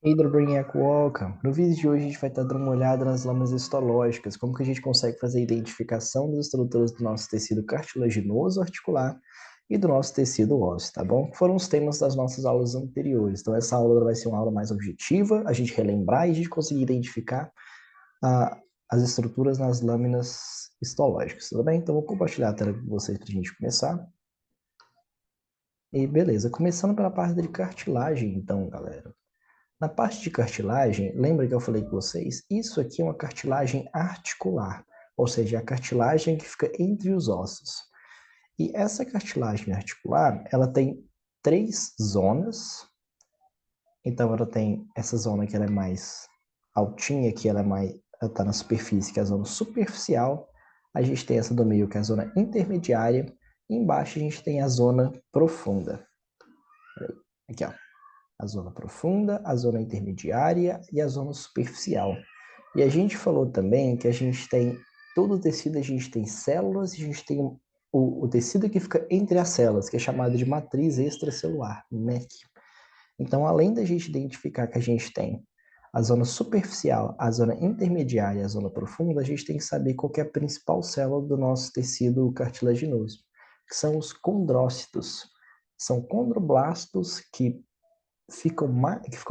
Hey, Brainiac, welcome! No vídeo de hoje a gente vai estar dando uma olhada nas lâminas histológicas, como que a gente consegue fazer a identificação das estruturas do nosso tecido cartilaginoso articular e do nosso tecido ósseo, tá bom? Foram os temas das nossas aulas anteriores, então essa aula vai ser uma aula mais objetiva, a gente relembrar e a gente conseguir identificar as estruturas nas lâminas histológicas, tudo bem? Então vou compartilhar a tela com vocês para a gente começar. E beleza, começando pela parte de cartilagem então, galera. Na parte de cartilagem, lembra que eu falei com vocês? Isso aqui é uma cartilagem articular, ou seja, a cartilagem que fica entre os ossos. E essa cartilagem articular, ela tem três zonas. Então, ela tem essa zona que ela é mais altinha, que ela é mais, ela está na superfície, que é a zona superficial. A gente tem essa do meio, que é a zona intermediária. E embaixo a gente tem a zona profunda. Aqui, ó. A zona profunda, a zona intermediária e a zona superficial. E a gente falou também que a gente tem todo o tecido, a gente tem células, e a gente tem o tecido que fica entre as células, que é chamado de matriz extracelular, MEC. Então, além da gente identificar que a gente tem a zona superficial, a zona intermediária e a zona profunda, a gente tem que saber qual que é a principal célula do nosso tecido cartilaginoso, que são os condrócitos. São condroblastos que ficam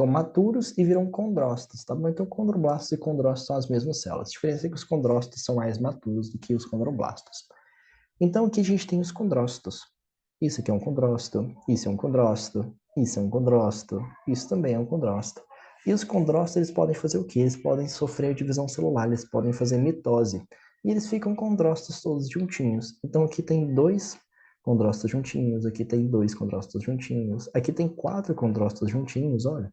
maturos e viram condrócitos, tá bom? Então, condroblastos e condrócitos são as mesmas células. A diferença é que os condrócitos são mais maturos do que os condroblastos. Então, aqui a gente tem os condrócitos. Isso aqui é um condrócito, isso é um condrócito, isso é um condrócito, isso também é um condrócito. E os condrócitos, eles podem fazer o quê? Eles podem sofrer divisão celular, eles podem fazer mitose. E eles ficam condrócitos todos juntinhos. Então, aqui tem dois condrócitos juntinhos, aqui tem dois condrócitos juntinhos, aqui tem quatro condrócitos juntinhos, olha.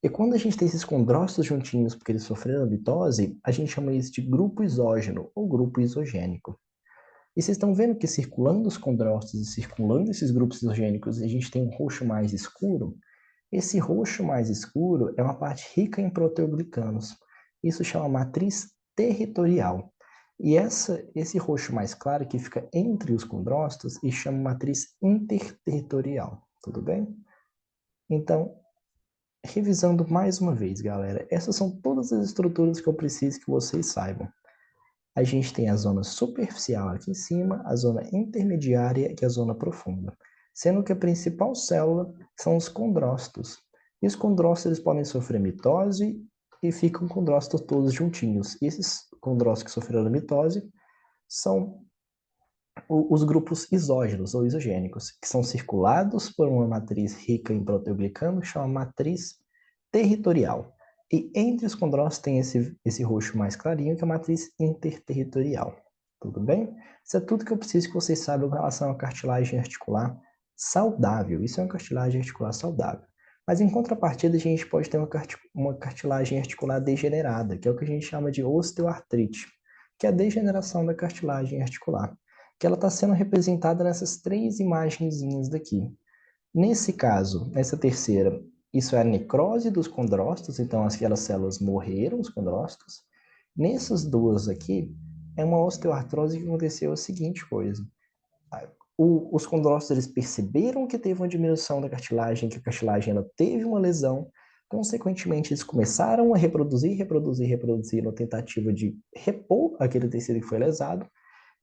E quando a gente tem esses condrócitos juntinhos porque eles sofreram mitose, a gente chama isso de grupo isógeno ou grupo isogênico. E vocês estão vendo que circulando os condrócitos e circulando esses grupos isogênicos, a gente tem um roxo mais escuro? Esse roxo mais escuro é uma parte rica em proteoglicanos. Isso chama matriz territorial. E esse roxo mais claro que fica entre os condrócitos e chama matriz interterritorial. Tudo bem? Então, revisando mais uma vez, galera, essas são todas as estruturas que eu preciso que vocês saibam. A gente tem a zona superficial aqui em cima, a zona intermediária e a zona profunda. Sendo que a principal célula são os condrócitos. E os condrócitos eles podem sofrer mitose e ficam condrócitos todos juntinhos. E esses condrócitos que sofreram mitose são os grupos isógenos ou isogênicos, que são circulados por uma matriz rica em proteoglicano, chama matriz territorial. E entre os condrócitos tem esse roxo mais clarinho, que é a matriz interterritorial. Tudo bem? Isso é tudo que eu preciso que vocês saibam com relação à cartilagem articular saudável. Isso é uma cartilagem articular saudável. Mas em contrapartida, a gente pode ter uma cartilagem articular degenerada, que é o que a gente chama de osteoartrite, que é a degeneração da cartilagem articular, que ela está sendo representada nessas três imagenzinhas daqui. Nesse caso, nessa terceira, isso é a necrose dos condrócitos, então aquelas células morreram, os condrócitos. Nessas duas aqui, é uma osteoartrose que aconteceu a seguinte coisa. Os condrócitos eles perceberam que teve uma diminuição da cartilagem, que a cartilagem ela teve uma lesão, consequentemente eles começaram a reproduzir na tentativa de repor aquele tecido que foi lesado,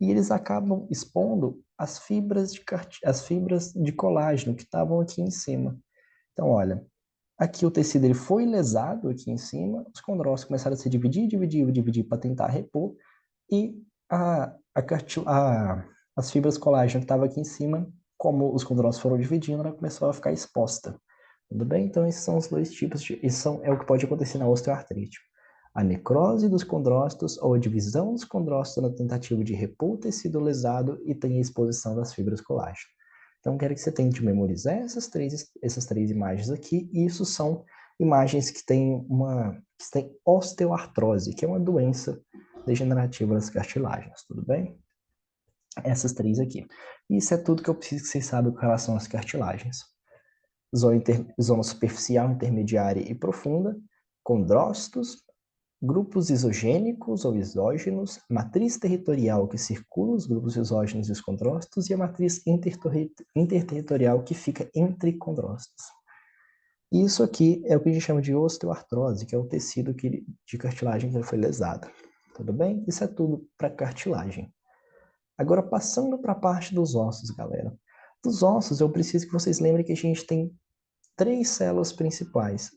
e eles acabam expondo as fibras de colágeno que estavam aqui em cima. Então, olha, aqui o tecido ele foi lesado aqui em cima, os condrócitos começaram a se dividir para tentar repor, e as fibras colágeno que estavam aqui em cima, como os condrócitos foram dividindo, ela começou a ficar exposta. Tudo bem? Então, esses são os dois tipos é o que pode acontecer na osteoartrite. A necrose dos condrócitos ou a divisão dos condrócitos na tentativa de repor o tecido lesado e tem a exposição das fibras colágeno. Então, quero que você tente memorizar essas três imagens aqui, e isso são imagens que têm osteoartrose, que é uma doença degenerativa das cartilagens, tudo bem? Essas três aqui. Isso é tudo que eu preciso que vocês saibam com relação às cartilagens. Zona superficial, intermediária e profunda, condrócitos, grupos isogênicos ou isógenos, matriz territorial que circula os grupos isógenos e os condrócitos e a matriz interterritorial que fica entre condrócitos. Isso aqui é o que a gente chama de osteoartrose, que é o tecido de cartilagem que foi lesado. Tudo bem? Isso é tudo para cartilagem. Agora, passando para a parte dos ossos, galera. Dos ossos, eu preciso que vocês lembrem que a gente tem três células principais.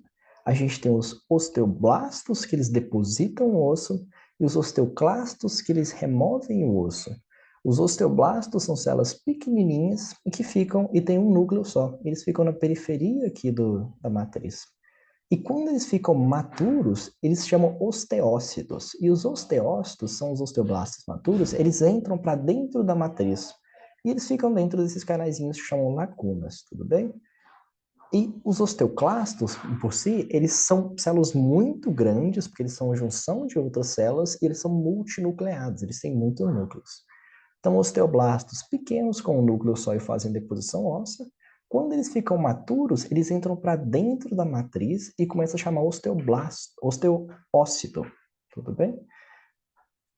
A gente tem os osteoblastos, que eles depositam o osso, e os osteoclastos, que eles removem o osso. Os osteoblastos são células pequenininhas e que ficam e tem um núcleo só. Eles ficam na periferia aqui da matriz. E quando eles ficam maturos, eles se chamam osteócitos. E os osteócitos são os osteoblastos maturos, eles entram para dentro da matriz. E eles ficam dentro desses canaizinhos que chamam lacunas, tudo bem? E os osteoclastos, por si, eles são células muito grandes, porque eles são a junção de outras células, e eles são multinucleados, eles têm muitos núcleos. Então, osteoblastos pequenos com um núcleo só e fazem deposição óssea. Quando eles ficam maturos, eles entram para dentro da matriz e começam a chamar osteoblasto, osteócito, tudo bem?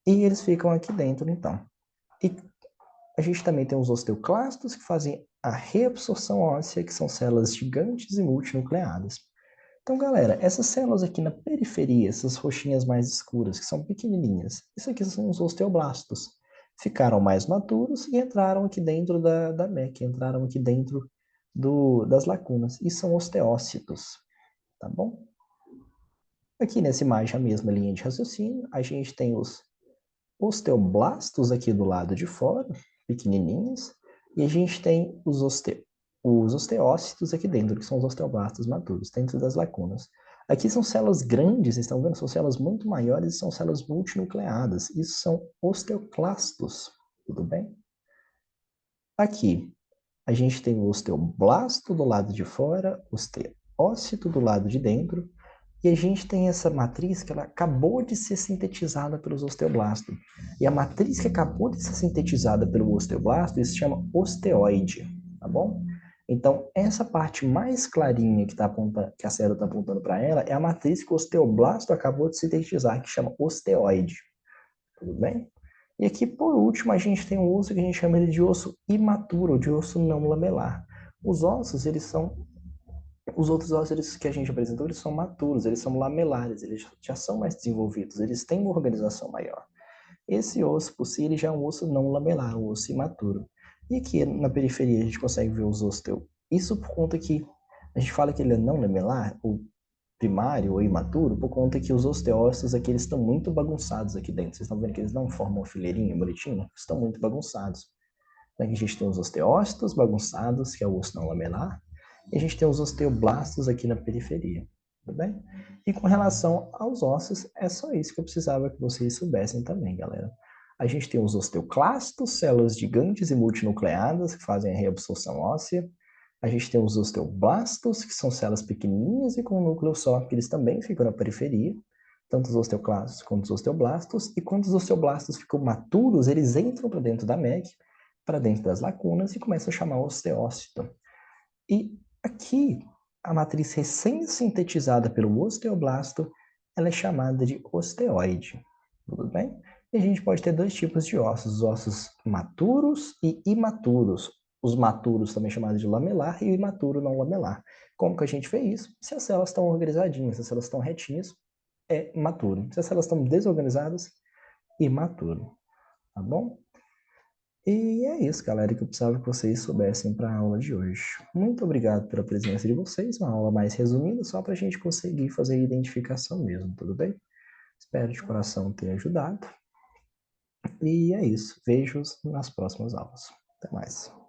E eles ficam aqui dentro, então. E a gente também tem os osteoclastos que fazem a reabsorção óssea, que são células gigantes e multinucleadas. Então, galera, essas células aqui na periferia, essas roxinhas mais escuras, que são pequenininhas, isso aqui são os osteoblastos. Ficaram mais maturos e entraram aqui dentro da MEC, entraram aqui dentro das lacunas, e são osteócitos, tá bom? Aqui nessa imagem, a mesma linha de raciocínio, a gente tem os osteoblastos aqui do lado de fora, pequenininhos, e a gente tem os osteócitos aqui dentro, que são os osteoblastos maduros, dentro das lacunas. Aqui são células grandes, vocês estão vendo? São células muito maiores e são células multinucleadas. Isso são osteoclastos, tudo bem? Aqui, a gente tem o osteoblasto do lado de fora, osteócito do lado de dentro, e a gente tem essa matriz que ela acabou de ser sintetizada pelos osteoblastos. E a matriz que acabou de ser sintetizada pelo osteoblasto, isso se chama osteoide, tá bom? Então, essa parte mais clarinha que a célula está apontando para ela é a matriz que o osteoblasto acabou de sintetizar, que chama osteoide. Tudo bem? E aqui, por último, a gente tem um osso que a gente chama de osso imaturo, ou de osso não lamelar. Os ossos, eles são os outros ossos que a gente apresentou, eles são maturos, eles são lamelares, eles já são mais desenvolvidos, eles têm uma organização maior. Esse osso, por si, ele já é um osso não lamelar, um osso imaturo. E aqui na periferia a gente consegue ver os ossos. Isso por conta que a gente fala que ele é não lamelar, ou primário ou imaturo, por conta que os osteócitos aqui eles estão muito bagunçados aqui dentro. Vocês estão vendo que eles não formam uma fileirinha bonitinha? Estão muito bagunçados. Então, aqui a gente tem os osteócitos bagunçados, que é o osso não lamelar, e a gente tem os osteoblastos aqui na periferia, tudo bem? E com relação aos ossos, é só isso que eu precisava que vocês soubessem também, galera. A gente tem os osteoclastos, células gigantes e multinucleadas que fazem a reabsorção óssea. A gente tem os osteoblastos, que são células pequenininhas e com um núcleo só, que eles também ficam na periferia, tanto os osteoclastos quanto os osteoblastos. E quando os osteoblastos ficam maturos, eles entram para dentro da MEC, para dentro das lacunas e começam a chamar osteócito. E aqui, a matriz recém-sintetizada pelo osteoblasto, ela é chamada de osteoide, tudo bem? E a gente pode ter dois tipos de ossos, os ossos maturos e imaturos. Os maturos também chamados de lamelar e o imaturo não lamelar. Como que a gente vê isso? Se as células estão organizadinhas, se as células estão retinhas, é maturo. Se as células estão desorganizadas, imaturo, tá bom? E é isso, galera, que eu precisava que vocês soubessem para a aula de hoje. Muito obrigado pela presença de vocês, uma aula mais resumida, só para a gente conseguir fazer a identificação mesmo, tudo bem? Espero de coração ter ajudado. E é isso, vejo-os nas próximas aulas. Até mais.